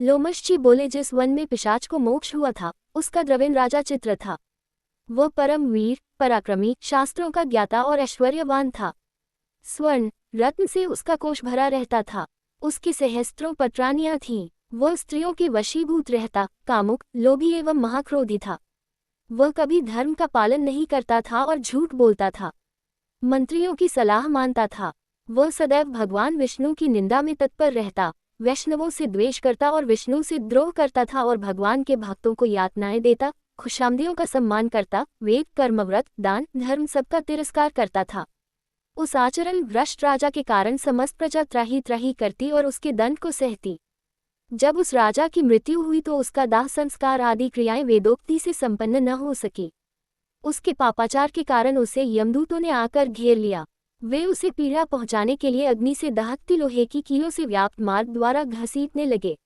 लोमशजी बोले, जिस वन में पिशाच को मोक्ष हुआ था उसका द्रविण राजा चित्र था। वह परम वीर, पराक्रमी, शास्त्रों का ज्ञाता और ऐश्वर्यवान था। स्वर्ण रत्न से उसका कोष भरा रहता था। उसकी सहस्त्रों पत्रानियां थीं। वह स्त्रियों के वशीभूत रहता, कामुक, लोभी एवं महाक्रोधी था। वह कभी धर्म का पालन नहीं करता था और झूठ बोलता था। मंत्रियों की सलाह मानता था। वह सदैव भगवान विष्णु की निंदा में तत्पर रहता, वैष्णवों से द्वेष करता और विष्णु से द्रोह करता था और भगवान के भक्तों को यातनाएं देता, खुशामदियों का सम्मान करता, वेद, कर्मव्रत, दान, धर्म सबका तिरस्कार करता था। उस आचरण भ्रष्ट राजा के कारण समस्त प्रजा त्राही त्राही करती और उसके दंड को सहती। जब उस राजा की मृत्यु हुई तो उसका दाह संस्कार आदि क्रियाएं वेदोक्ति से संपन्न न हो सकी। उसके पापाचार के कारण उसे यमदूतों ने आकर घेर लिया। वे उसे पीड़ा पहुंचाने के लिए अग्नि से दहकती लोहे की कीलों से व्याप्त मार्ग द्वारा घसीटने लगे।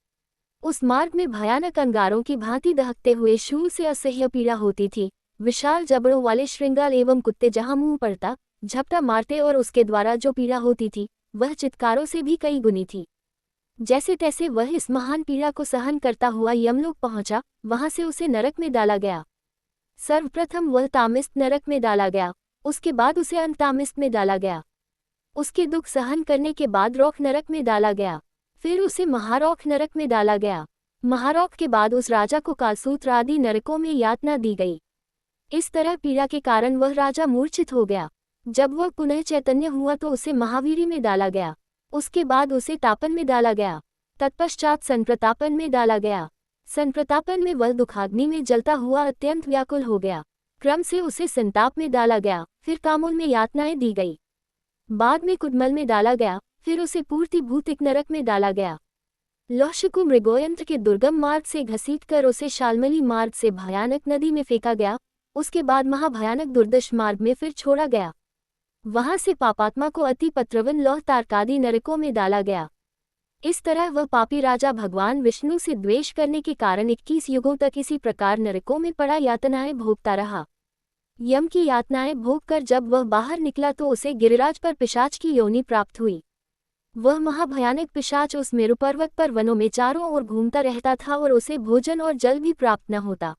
उस मार्ग में भयानक अंगारों की भांति दहकते हुए शूल से असह्य पीड़ा होती थी। विशाल जबड़ों वाले श्रृंगाल एवं कुत्ते जहां मुंह पड़ता झपटा मारते और उसके द्वारा जो पीड़ा होती थी वह चित्कारों से भी कई गुनी थी। जैसे तैसे वह इस महान पीड़ा को सहन करता हुआ यमलोक पहुंचा। वहां से उसे नरक में डाला गया। सर्वप्रथम वह तामिस्त नरक में डाला गया, उसके बाद उसे अंतामिस्त में डाला गया। उसके दुख सहन करने के बाद रौख नरक में डाला गया, फिर उसे महारौख नरक में डाला गया। महारौख के बाद उस राजा को कालसूत्र आदि नरकों में यातना दी गई। इस तरह पीड़ा के कारण वह राजा मूर्छित हो गया। जब वह पुनः चैतन्य हुआ तो उसे महावीरी में डाला गया। उसके बाद उसे तापन में डाला गया। तत्पश्चात संप्रतापन में डाला गया। संप्रतापन में वह दुखाग्नि में जलता हुआ अत्यंत व्याकुल हो गया। क्रम से उसे संताप में डाला गया, फिर कामोल में यातनाएं दी गई। बाद में कुडमल में डाला गया, फिर उसे पूर्ति भूतिक नरक में डाला गया। लौह को मृगोयंत्र के दुर्गम मार्ग से घसीटकर उसे शाल्मली मार्ग से भयानक नदी में फेंका गया। उसके बाद महाभयानक दुर्दश मार्ग में फिर छोड़ा गया। वहां से पापात्मा को अति पत्रवन लौह तारकादि नरकों में डाला गया। इस तरह वह पापी राजा भगवान विष्णु से द्वेष करने के कारण 21 युगों तक इसी प्रकार नरकों में पड़ा यातनाएं भोगता रहा। यम की यातनाएं भोगकर जब वह बाहर निकला तो उसे गिरिराज पर पिशाच की योनि प्राप्त हुई। वह महाभयानक पिशाच उस मेरु पर्वत पर वनों में चारों ओर घूमता रहता था और उसे भोजन और जल भी प्राप्त न होता।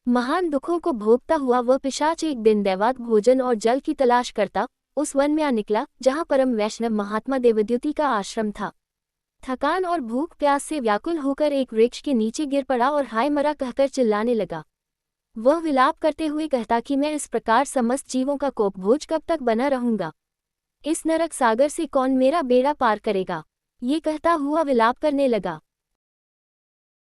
महान दुखों को भोगता हुआ वह पिशाच एक दिन दैवात भोजन और जल की तलाश करता उस वन में आ निकला जहाँ परम वैष्णव महात्मा देवद्युति का आश्रम था। थकान और भूख प्यास से व्याकुल होकर एक वृक्ष के नीचे गिर पड़ा और हाय मरा कहकर चिल्लाने लगा। वह विलाप करते हुए कहता कि मैं इस प्रकार समस्त जीवों का कोप भोज कब तक बना रहूंगा। इस नरक सागर से कौन मेरा बेड़ा पार करेगा। ये कहता हुआ विलाप करने लगा।